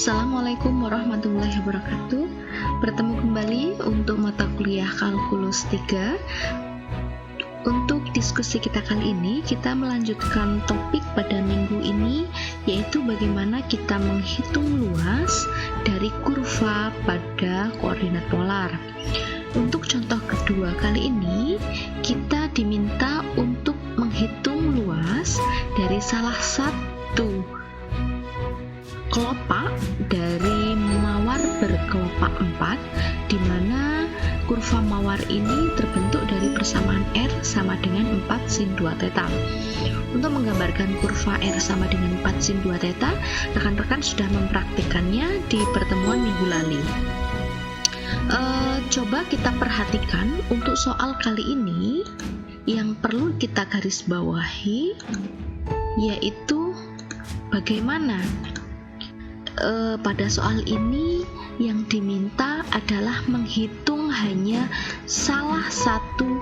Assalamualaikum warahmatullahi wabarakatuh. Bertemu kembali untuk mata kuliah Kalkulus 3. Untuk diskusi kita kali ini, kita melanjutkan topik pada minggu ini, yaitu bagaimana kita menghitung luas dari kurva pada koordinat polar. Untuk contoh kedua kali ini, kita diminta untuk menghitung luas dari salah satu kelopak dari mawar berkelopak 4, di mana kurva mawar ini terbentuk dari persamaan R sama dengan 4 sin 2 theta. Untuk menggambarkan kurva R sama dengan 4 sin 2 theta, rekan-rekan sudah mempraktikkannya di pertemuan minggu lalu. Coba kita perhatikan untuk soal kali ini yang perlu kita garis bawahi, yaitu bagaimana pada soal ini yang diminta adalah menghitung hanya salah satu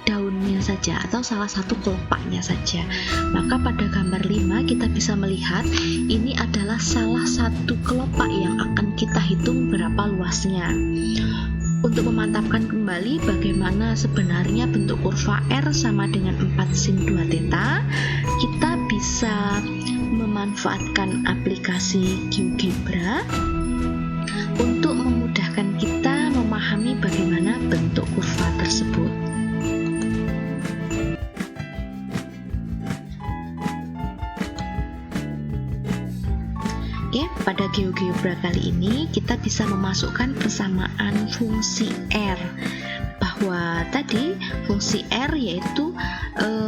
daunnya saja atau salah satu kelopaknya saja. Maka pada gambar 5 kita bisa melihat ini adalah salah satu kelopak yang akan kita hitung berapa luasnya. Untuk memantapkan kembali bagaimana sebenarnya bentuk kurva R sama dengan 4 sin 2 theta, kita bisa memanfaatkan aplikasi GeoGebra untuk memudahkan kita memahami bagaimana bentuk kurva tersebut. Oke, pada GeoGebra kali ini kita bisa memasukkan persamaan fungsi R, bahwa tadi fungsi R yaitu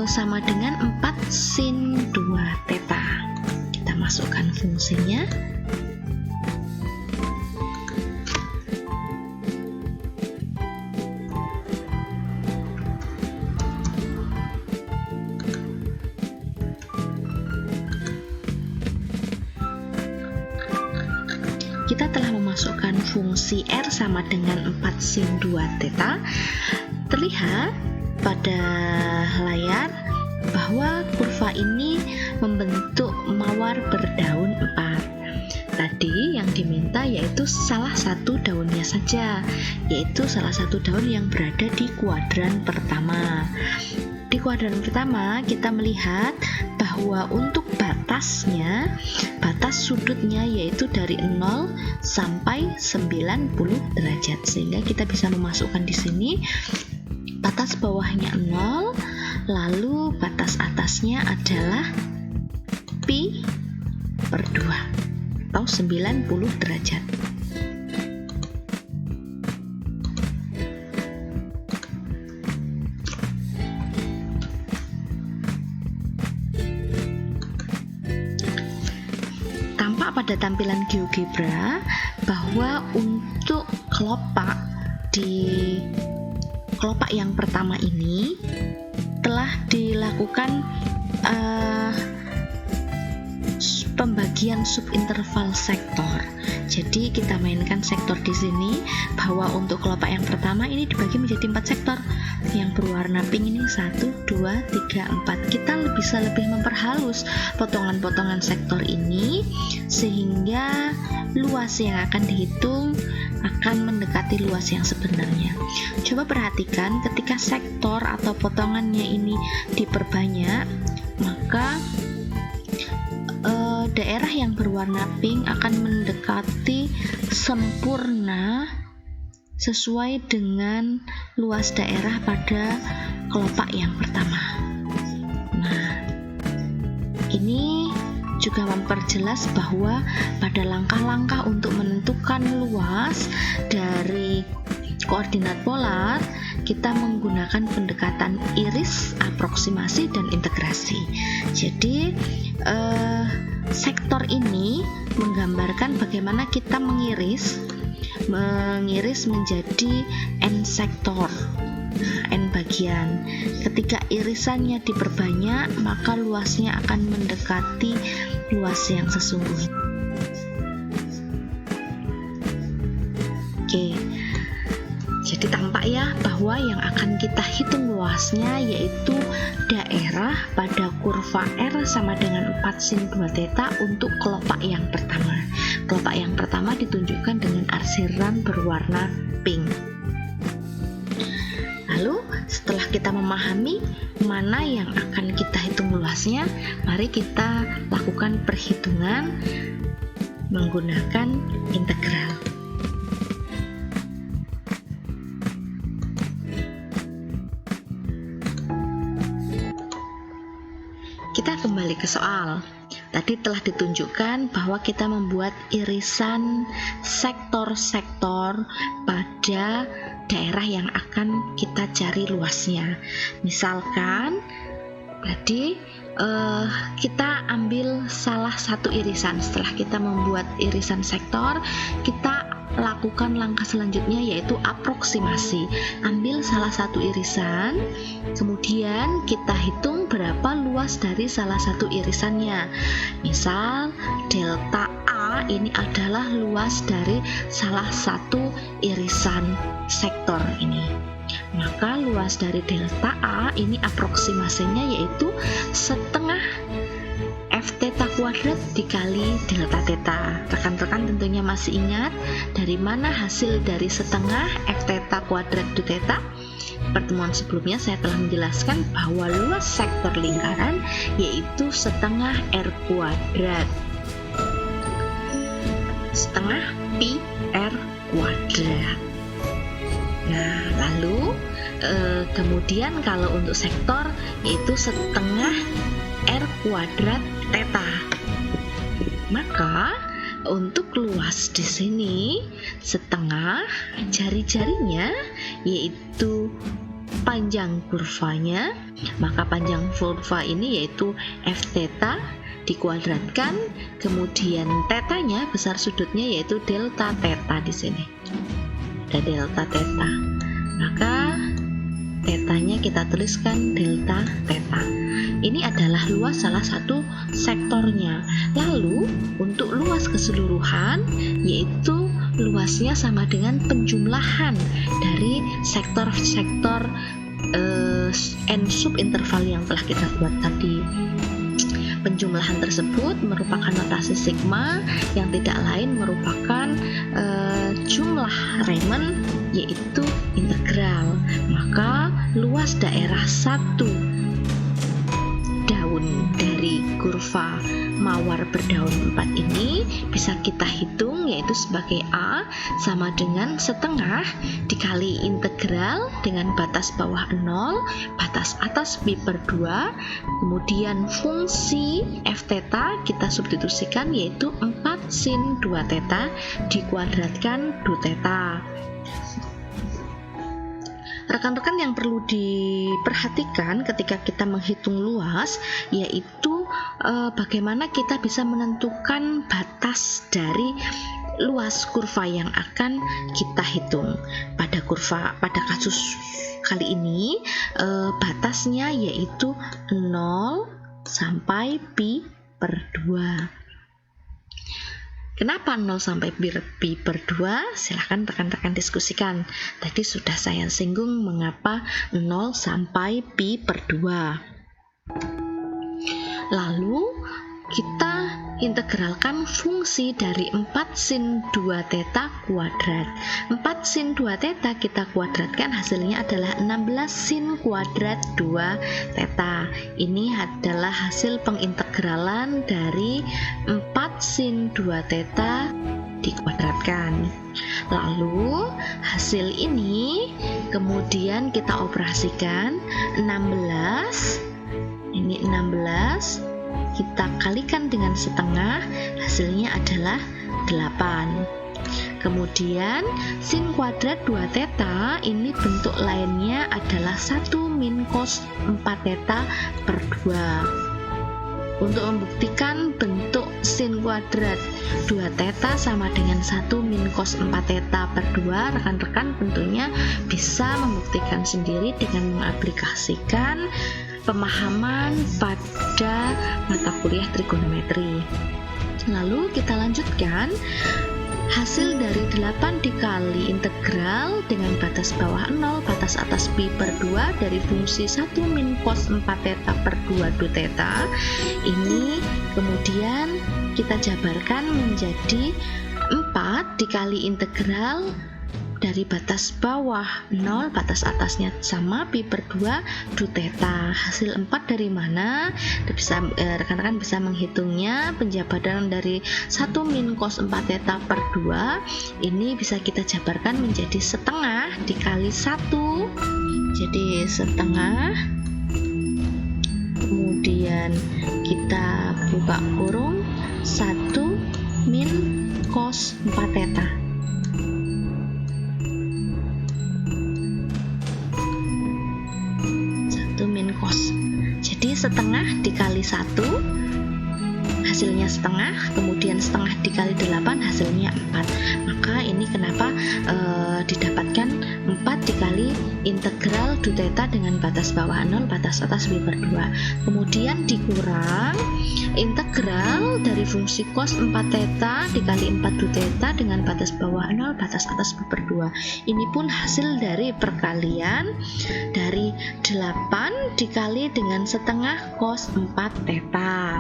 sama dengan 4 sin 2 theta. Kita masukkan fungsinya. Kita telah memasukkan fungsi R sama dengan 4 sin 2 theta. Terlihat pada layar bahwa kurva ini membentuk mawar berdaun 4. Tadi yang diminta yaitu salah satu daunnya saja, yaitu salah satu daun yang berada di kuadran pertama. Di kuadran pertama kita melihat bahwa untuk batasnya, batas sudutnya yaitu dari 0 sampai 90 derajat, sehingga kita bisa memasukkan di sini batas bawahnya 0, lalu batas atasnya adalah pi per 2 atau 90 derajat. Tampak pada tampilan GeoGebra bahwa untuk kelopak di kelopak yang pertama ini telah dilakukan pembagian subinterval sektor. Jadi kita mainkan sektor di sini, bahwa untuk kelopak yang pertama ini dibagi menjadi 4 sektor. Yang berwarna pink ini 1, 2, 3, 4. Kita bisa lebih memperhalus potongan-potongan sektor ini sehingga luas yang akan dihitung akan mendekati luas yang sebenarnya. Coba perhatikan ketika sektor atau potongannya ini diperbanyak, maka daerah yang berwarna pink akan mendekati sempurna sesuai dengan luas daerah pada kelopak yang pertama. Nah, ini juga memperjelas bahwa pada langkah-langkah untuk menentukan luas dari koordinat polar, kita menggunakan pendekatan iris, aproksimasi, dan integrasi. Jadi sektor ini menggambarkan bagaimana kita mengiris menjadi n sektor, n bagian. Ketika irisannya diperbanyak, maka luasnya akan mendekati luas yang sesungguhnya. Oke, jadi tampak ya bahwa yang akan kita hitung luasnya yaitu daerah pada kurva R sama dengan 4 sin 2 theta untuk kelopak yang pertama. kelopak yang pertama ditunjukkan dengan arsiran berwarna pink. Lalu setelah kita memahami mana yang akan kita hitung luasnya, mari kita lakukan perhitungan menggunakan integral. Kita kembali ke soal. Tadi telah ditunjukkan bahwa kita membuat irisan sektor-sektor pada daerah yang akan kita cari luasnya. Misalkan tadi kita ambil salah satu irisan. Setelah kita membuat irisan sektor, kita lakukan langkah selanjutnya yaitu aproksimasi. Ambil salah satu irisan, kemudian kita hitung berapa luas dari salah satu irisannya. Misal delta A ini adalah luas dari salah satu irisan sektor ini. Maka luas dari delta A ini aproksimasinya yaitu setengah F theta kuadrat dikali delta theta. Rekan-rekan tentunya masih ingat dari mana hasil dari setengah F theta kuadrat du theta? Pertemuan sebelumnya saya telah menjelaskan bahwa luas sektor lingkaran yaitu setengah R kuadrat. Setengah pi R kuadrat. Nah, lalu kemudian kalau untuk sektor yaitu setengah R kuadrat theta. Maka untuk luas di sini setengah jari-jarinya yaitu panjang kurvanya, maka panjang kurva ini yaitu F theta dikuadratkan, kemudian tetanya besar sudutnya yaitu delta theta di sini. Ada delta theta. Maka tetanya kita tuliskan delta theta. Ini adalah luas salah satu sektornya. Lalu untuk luas keseluruhan yaitu luasnya sama dengan penjumlahan dari sektor-sektor n subinterval yang telah kita buat tadi. Penjumlahan tersebut merupakan notasi sigma yang tidak lain merupakan jumlah Riemann yaitu integral. Maka luas daerah satu daun dari kurva mawar berdaun 4 ini bisa kita hitung yaitu sebagai A sama dengan setengah dikali integral dengan batas bawah 0, batas atas pi per 2, kemudian fungsi F theta kita substitusikan yaitu 4 sin 2 theta dikuadratkan 2 theta. Rekan-rekan yang perlu diperhatikan ketika kita menghitung luas yaitu bagaimana kita bisa menentukan batas dari luas kurva yang akan kita hitung. Pada kasus kali ini batasnya yaitu 0 sampai pi per 2. Kenapa 0 sampai pi per 2? Silahkan rekan-rekan diskusikan. Tadi sudah saya singgung mengapa 0 sampai pi per 2. Lalu kita integralkan fungsi dari 4 sin 2 theta kuadrat. 4 sin 2 theta kita kuadratkan hasilnya adalah 16 sin kuadrat 2 theta. Ini adalah hasil pengintegralan dari 4 sin 2 theta dikuadratkan. Lalu hasil ini kemudian kita operasikan 16. Ini 16 kita kalikan dengan setengah, hasilnya adalah 8. Kemudian sin kuadrat 2 theta ini bentuk lainnya adalah 1 min cos 4 theta per 2. Untuk membuktikan bentuk sin kuadrat 2 theta sama dengan 1 min cos 4 theta per 2, rekan-rekan tentunya bisa membuktikan sendiri dengan mengaplikasikan pemahaman pada mata kuliah trigonometri. Lalu kita lanjutkan hasil dari 8 dikali integral dengan batas bawah 0, batas atas pi per 2 dari fungsi 1 min cos 4 theta per 2 2 theta. Ini kemudian kita jabarkan menjadi 4 dikali integral dari batas bawah 0, batas atasnya sama, pi per 2 du theta. Hasil 4 dari mana? Rekan-rekan bisa menghitungnya. Penjabaran dari 1 min cos 4 theta per 2 ini bisa kita jabarkan menjadi setengah dikali 1. Jadi setengah, kemudian kita buka kurung, 1 min cos 4 theta. Min cos. Jadi setengah dikali 1 hasilnya setengah, kemudian setengah dikali 8 hasilnya 4. Maka ini kenapa didapatkan 4 dikali integral du theta dengan batas bawah 0, batas atas pi per 2. Kemudian dikurang integral dari fungsi cos 4 theta dikali 4 du theta dengan batas bawah 0, batas atas pi per 2. Ini pun hasil dari perkalian dari 8 dikali dengan setengah cos 4 theta.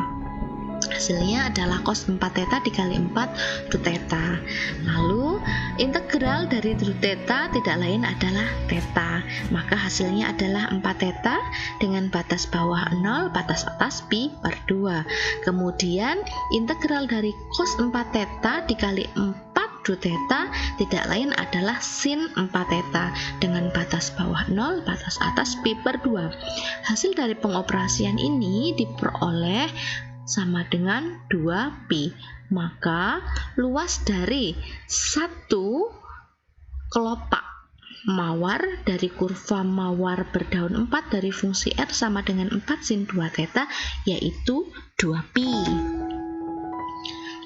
Hasilnya adalah cos 4 theta dikali 4 du theta. Lalu integral dari du theta tidak lain adalah theta. Maka hasilnya adalah 4 theta dengan batas bawah 0, batas atas pi per 2. Kemudian integral dari cos 4 theta dikali 4 du theta tidak lain adalah sin 4 theta dengan batas bawah 0, batas atas pi per 2. Hasil dari pengoperasian ini diperoleh sama dengan 2pi. Maka luas dari satu kelopak mawar dari kurva mawar berdaun 4 dari fungsi R sama dengan 4 sin 2 theta yaitu 2pi.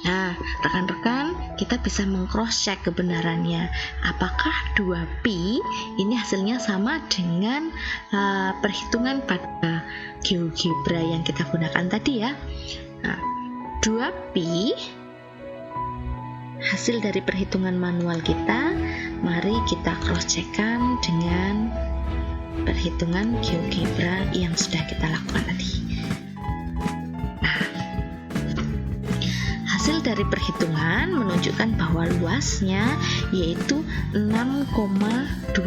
Nah, rekan-rekan, kita bisa meng-cross check kebenarannya. Apakah 2pi ini hasilnya sama dengan perhitungan pada GeoGebra yang kita gunakan tadi ya. Nah, 2pi hasil dari perhitungan manual kita, mari kita cross check-kan dengan perhitungan GeoGebra yang sudah kita lakukan tadi. Hasil dari perhitungan menunjukkan bahwa luasnya yaitu 6,28.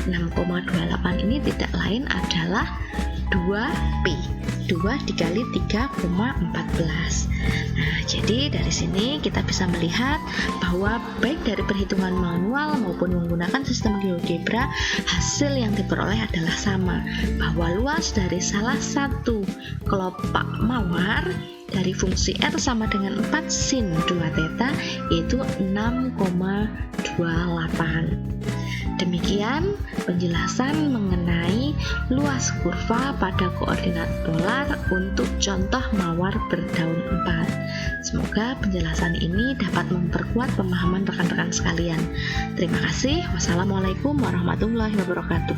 6,28 ini tidak lain adalah 2pi. 2 dikali 3,14. Nah, jadi dari sini kita bisa melihat bahwa baik dari perhitungan manual maupun menggunakan sistem GeoGebra, hasil yang diperoleh adalah sama, bahwa luas dari salah satu kelopak mawar dari fungsi R sama dengan 4 sin 2 theta yaitu 6,28. Demikian penjelasan mengenai luas kurva pada koordinat polar untuk contoh mawar berdaun 4. Semoga penjelasan ini dapat memperkuat pemahaman rekan-rekan sekalian. Terima kasih. Wassalamualaikum warahmatullahi wabarakatuh.